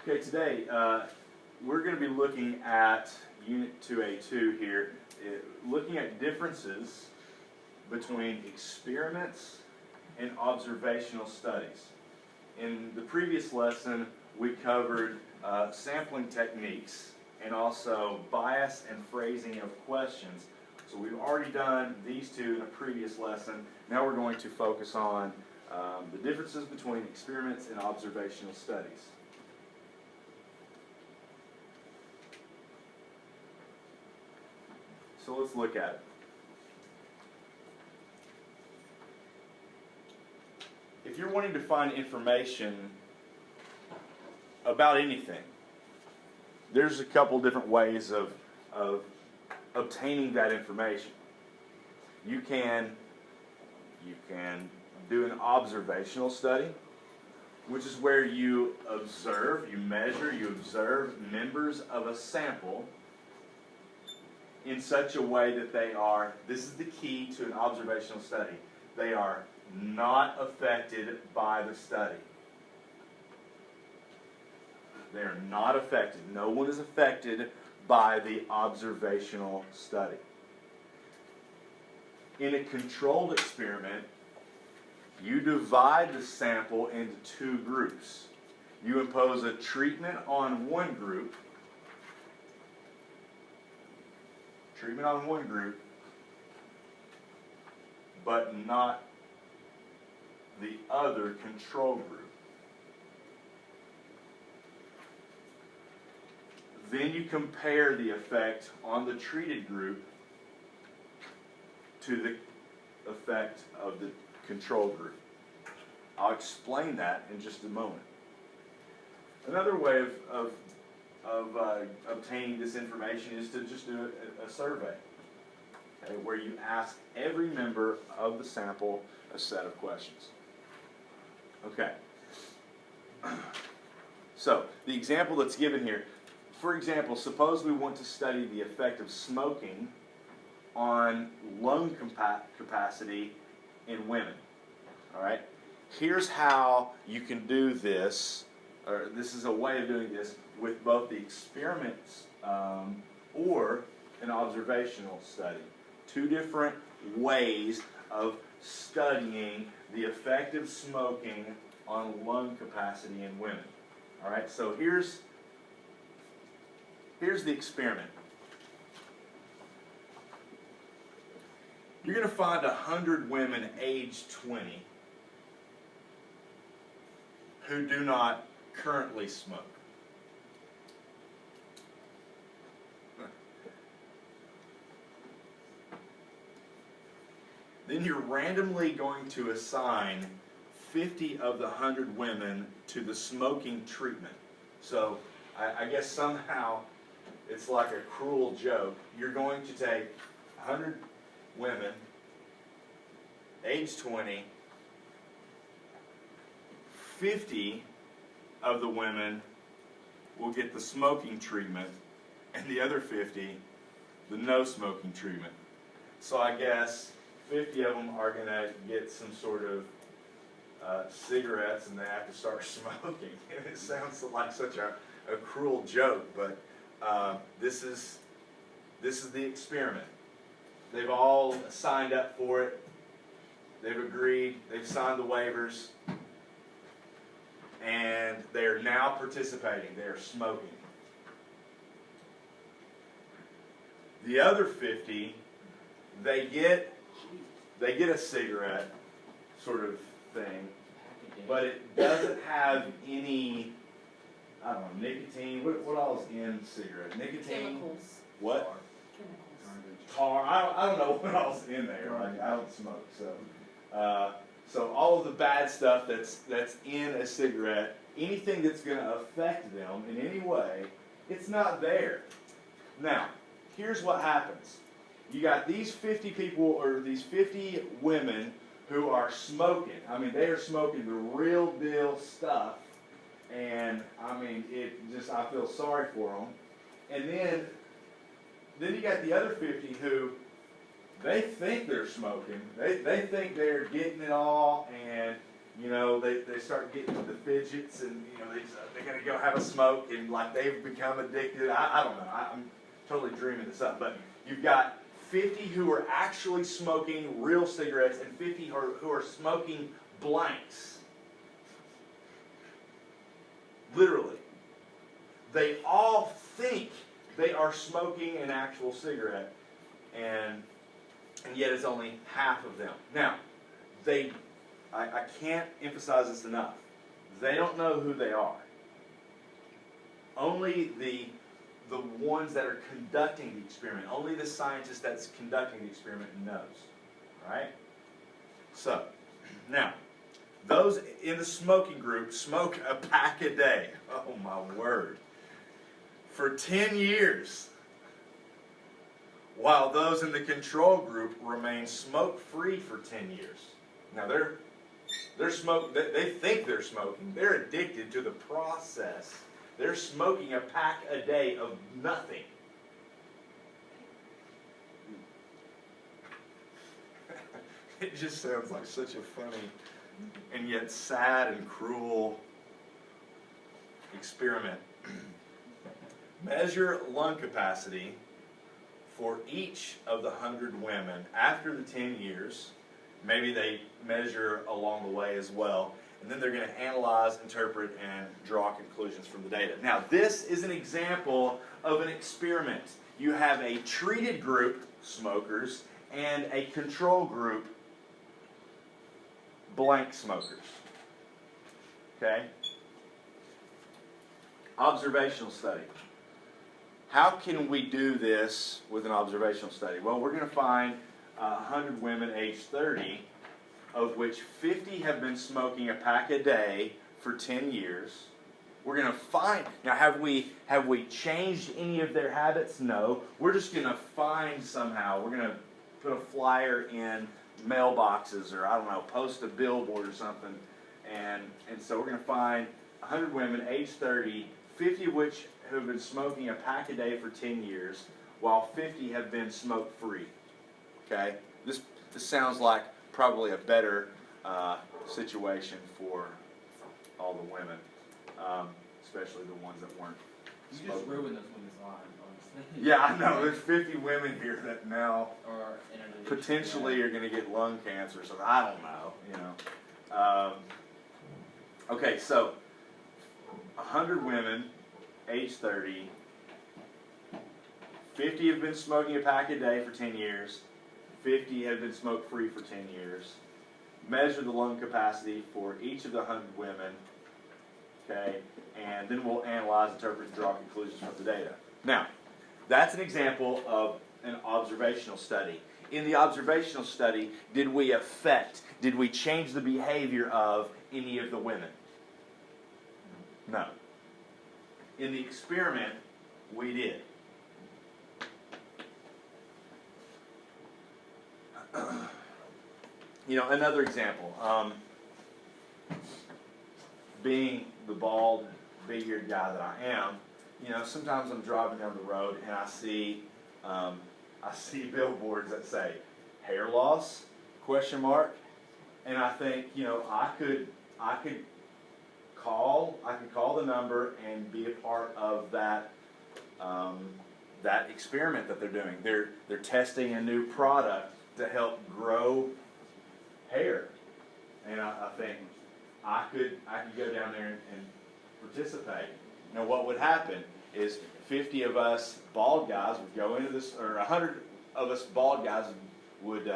Okay, today we're going to be looking at U2A2 here, looking at differences between experiments and observational studies. In the previous lesson, we covered sampling techniques and also bias and phrasing of questions. So we've already done these two in a previous lesson. Now we're going to focus on the differences between experiments and observational studies. So let's look at it. If you're wanting to find information about anything, there's a couple different ways of obtaining that information. You can do an observational study, which is where you observe members of a sample in such a way that they are, this is the key to an observational study, they are not affected by the study. They are not affected. No one is affected by the observational study. In a controlled experiment, you divide the sample into two groups. You impose a treatment on one group, but not the other control group. Then you compare the effect on the treated group to the effect of the control group. I'll explain that in just a moment. Another way of obtaining this information is to just do a survey, okay, where you ask every member of the sample a set of questions. Okay. So, the example that's given here, for example, suppose we want to study the effect of smoking on lung capacity in women. All right? Here's how you can do this, or this is a way of doing this with both the experiments or an observational study. Two different ways of studying the effect of smoking on lung capacity in women. All right, so here's the experiment. You're going to find 100 women aged 20 who do not currently smoke. Then you're randomly going to assign 50 of the 100 women to the smoking treatment. So I guess somehow it's like a cruel joke. You're going to take 100 women, age 20, 50 of the women will get the smoking treatment, and the other 50, the no smoking treatment. So I guess 50 of them are going to get some sort of cigarettes, and they have to start smoking. It sounds like such a cruel joke, but this is the experiment. They've all signed up for it. They've agreed. They've signed the waivers, and they are now participating. They are smoking. The other 50, they get a cigarette sort of thing, but it doesn't have any, I don't know, nicotine. What else is in cigarette? Nicotine. Chemicals. What? Chemicals. Tar. I don't know what else is in there. Like, I don't smoke, so all of the bad stuff that's in a cigarette, anything that's going to affect them in any way, it's not there. Now, here's what happens. You got these 50 people, or these 50 women who are smoking. I mean, they are smoking the real deal stuff, and I mean, I feel sorry for them. And then you got the other 50 who, they think they're smoking. They think they're getting it all, and You know, they start getting the fidgets, and you know they're going to go have a smoke, and like they've become addicted. I don't know. I'm totally dreaming this up, but you've got 50 who are actually smoking real cigarettes, and 50 who are smoking blanks. Literally, they all think they are smoking an actual cigarette, and yet it's only half of them. Now, I can't emphasize this enough. They don't know who they are. Only the ones that are conducting the experiment, only the scientist that's conducting the experiment knows. Right? So, now, those in the smoking group smoke a pack a day. Oh my word. For 10 years. While those in the control group remain smoke-free for 10 years. Now they think they're smoking. They're addicted to the process. They're smoking a pack a day of nothing. It just sounds like such a funny and yet sad and cruel experiment. Measure lung capacity for each of the 100 women after the 10 years. Maybe they measure along the way as well. And then they're going to analyze, interpret, and draw conclusions from the data. Now, this is an example of an experiment. You have a treated group, smokers, and a control group, blank smokers. Okay? Observational study. How can we do this with an observational study? Well, we're going to find 100 women aged 30, of which 50 have been smoking a pack a day for 10 years. We're going to find, now have we changed any of their habits? No. We're just going to find somehow, we're going to put a flyer in mailboxes, or I don't know, post a billboard or something. And so we're going to find 100 women aged 30, 50 of which have been smoking a pack a day for 10 years, while 50 have been smoke-free. Okay? This sounds like probably a better situation for all the women, especially the ones that weren't smoking. You just ruined those women's lives, honestly. Yeah, I know. There's 50 women here that now potentially are going to get lung cancer, so I don't know, you know. Okay, so 100 women, age 30, 50 have been smoking a pack a day for 10 years, 50 have been smoke-free for 10 years. Measure the lung capacity for each of the 100 women, okay, and then we'll analyze, interpret, and draw conclusions from the data. Now, that's an example of an observational study. In the observational study, did we change the behavior of any of the women? No. In the experiment, we did. You know, another example. Being the bald, big-eared guy that I am, you know, sometimes I'm driving down the road and I see billboards that say hair loss ? And I think, you know, I could call the number and be a part of that that experiment that they're doing. They're testing a new product to help grow hair, and I think I could go down there and participate. Now, what would happen is 50 of us bald guys would go into this, or 100 of us bald guys would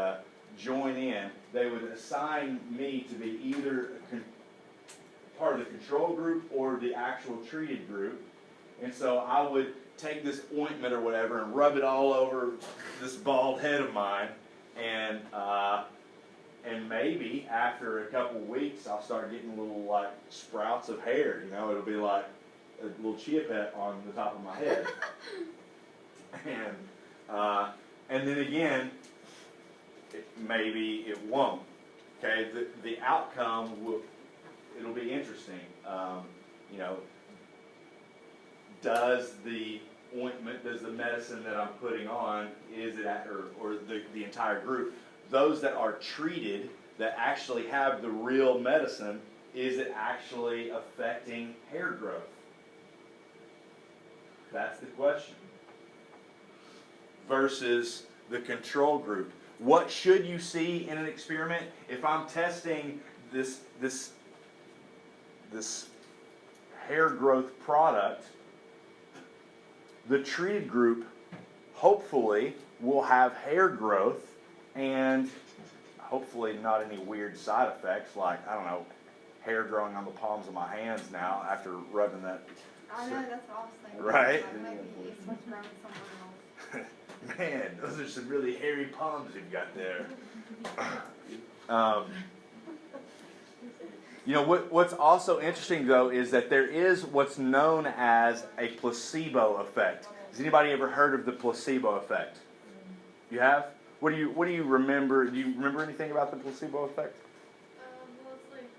join in. They would assign me to be either part of the control group or the actual treated group, and so I would take this ointment or whatever and rub it all over this bald head of mine, and maybe after a couple of weeks I'll start getting little like sprouts of hair. You know, it'll be like a little chia pet on the top of my head, and then again, maybe it won't. Okay, the outcome it'll be interesting. You know, does the ointment, does the medicine that I'm putting on, is it or the entire group, those that are treated, that actually have the real medicine, is it actually affecting hair growth? That's the question. Versus the control group. What should you see in an experiment? If I'm testing this hair growth product, the treated group hopefully will have hair growth and hopefully not any weird side effects like, I don't know, hair growing on the palms of my hands now after rubbing that. I know, that's what I was thinking. Right? Like maybe it's what's growing somewhere else. Man, those are some really hairy palms you've got there. What's also interesting, though, is that there is what's known as a placebo effect. Has anybody ever heard of the placebo effect? You have? What do you remember? Do you remember anything about the placebo effect? Well, it's like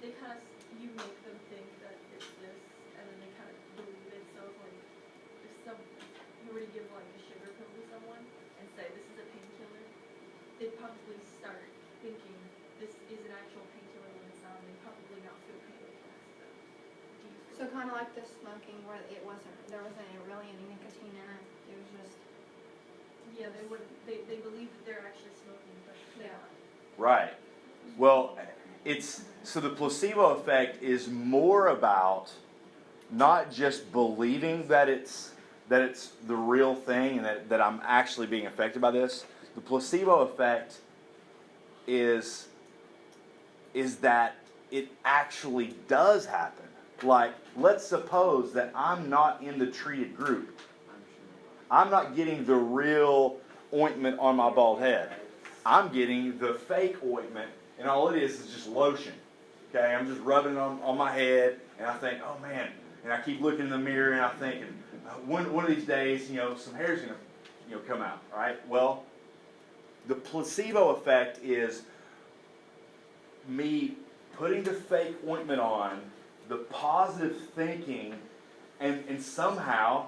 they kind of you make them think that it's this, and then they kind of believe it. So it's like if you were to give like a sugar pill to someone and say this is a painkiller, they'd probably start thinking this is an actual painkiller when it's not. They probably not feel pain. So kind of like the smoking where there wasn't really any nicotine in it. It was just. Yeah, they believe that they're actually smoking, but they're not. Right. Well, so the placebo effect is more about not just believing that it's the real thing and that I'm actually being affected by this. The placebo effect is that it actually does happen. Like, let's suppose that I'm not in the treated group. I'm not getting the real ointment on my bald head. I'm getting the fake ointment, and all it is just lotion. Okay, I'm just rubbing it on my head, and I think, oh man, and I keep looking in the mirror, and I'm thinking, one of these days, some hair's gonna, come out. All right. Well, the placebo effect is me putting the fake ointment on, the positive thinking, and somehow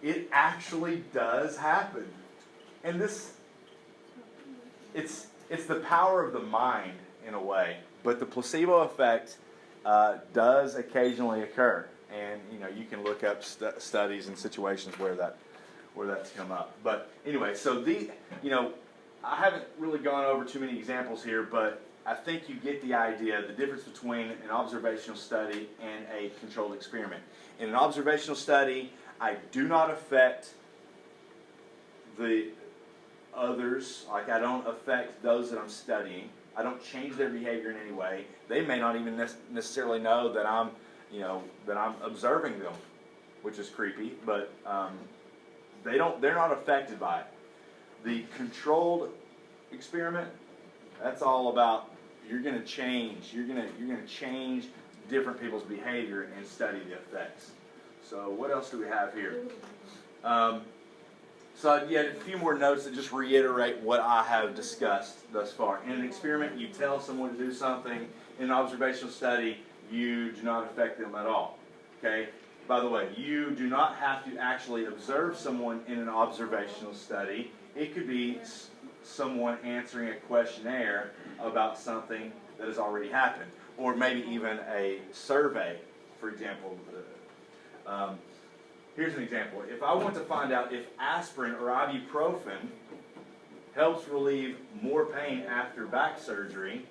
it actually does happen. And it's the power of the mind in a way. But the placebo effect does occasionally occur. And, you can look up studies and situations where that's come up. But anyway, so I haven't really gone over too many examples here, but I think you get the idea, the difference between an observational study and a controlled experiment. In an observational study, I do not affect the others. Like, I don't affect those that I'm studying. I don't change their behavior in any way. They may not even necessarily know that I'm observing them, which is creepy, but they're not affected by it. The controlled experiment, that's all about you're going to change. You're going to change different people's behavior and study the effects. So what else do we have here? So a few more notes that just reiterate what I have discussed thus far. In an experiment, you tell someone to do something. In an observational study, you do not affect them at all. Okay? By the way, you do not have to actually observe someone in an observational study. It could be someone answering a questionnaire about something that has already happened, or maybe even a survey, for example. Here's an example. If I want to find out if aspirin or ibuprofen helps relieve more pain after back surgery,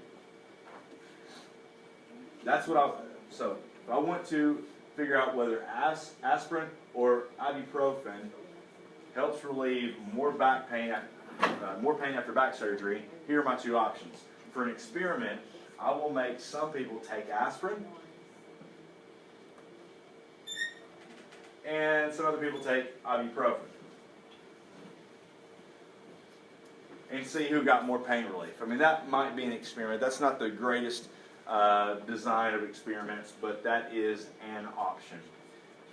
so if I want to figure out whether aspirin or ibuprofen helps relieve more pain after back surgery, here are my two options. For an experiment, I will make some people take aspirin, and some other people take ibuprofen, and see who got more pain relief. I mean, that might be an experiment. That's not the greatest design of experiments, but that is an option.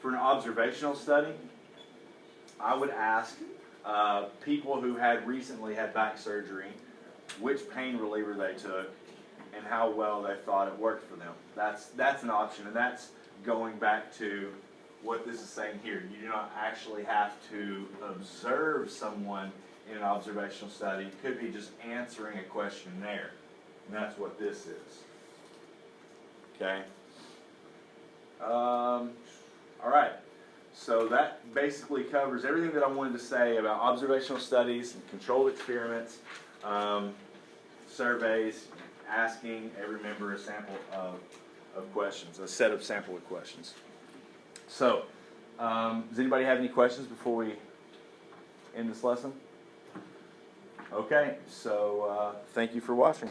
For an observational study, I would ask people who had recently had back surgery which pain reliever they took and how well they thought it worked for them. That's an option, and that's going back to what this is saying here. You do not actually have to observe someone in an observational study. It could be just answering a questionnaire. And that's what this is. Okay? All right. So that basically covers everything that I wanted to say about observational studies and controlled experiments, surveys, asking every member a sample of questions, a set of sample of questions. So, does anybody have any questions before we end this lesson? Okay, so thank you for watching.